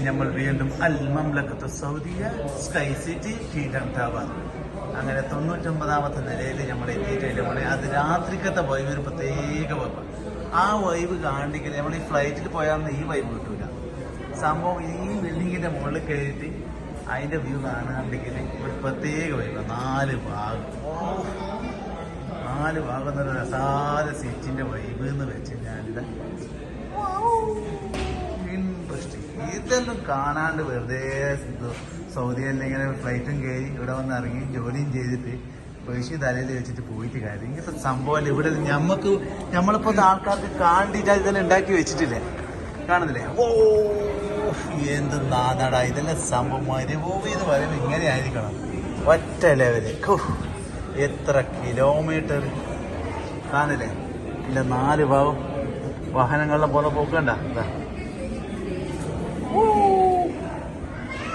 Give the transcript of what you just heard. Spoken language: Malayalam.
നമ്മൾ വീണ്ടും അൽ മംലക്കത്ത് സൗദിയ സ്കൈ സിറ്റി കിങ്ഡം ടവർ അങ്ങനെ 99ാമത്തെ നിലയിൽ നമ്മൾ എത്തിയിട്ടില്ല. അത് രാത്രിക്കത്തെ വൈബ് ഒരു പ്രത്യേക വൈബ്. ആ വൈബ് കാണണമെങ്കിൽ നമ്മൾ ഈ ഫ്ലൈറ്റിൽ പോയാൽ ഈ വൈബ് കിട്ടൂല. സംഭവം ഈ ബിൽഡിങ്ങിന്റെ മുകളിൽ കയറിയിട്ട് അതിന്റെ വ്യൂ കാണാണ്ടെങ്കിൽ ഒരു പ്രത്യേക വൈബ്. 4 ഭാഗം എന്നൊരു രസാല സിറ്റിന്റെ വൈബ് എന്ന് വെച്ച് കഴിഞ്ഞാൽ ഇൻട്രസ്റ്റിംഗ്. ഇതൊന്നും കാണാണ്ട് വെറുതെ സൗദിയിൽ ഇങ്ങനെ ഫ്ലൈറ്റും കയറി ഇവിടെ വന്ന് ഇറങ്ങി ജോലിയും ചെയ്തിട്ട് പേശി തലയിൽ വെച്ചിട്ട് പോയിട്ട് കാര്യം ഇങ്ങനത്തെ സംഭവമല്ല. ഇവിടെ നമ്മളിപ്പോ ആൾക്കാർക്ക് കാണ്ടിട്ട് ഇതെല്ലാം ഉണ്ടാക്കി വെച്ചിട്ടില്ലേ, കാണുന്നില്ലേ? ഓ എന്ത് നാടാ ഇതെല്ലാം സംഭവം. മരുഭൂമി എന്ന് പറയുമ്പോൾ ഇങ്ങനെ ആയിരിക്കണം. ഒറ്റ ലെവല്. എത്ര കിലോമീറ്റർ കാണില്ലേ? ഇല്ല 4 ഭാഗം വാഹനങ്ങളിലെ പോലെ പോക്കണ്ട.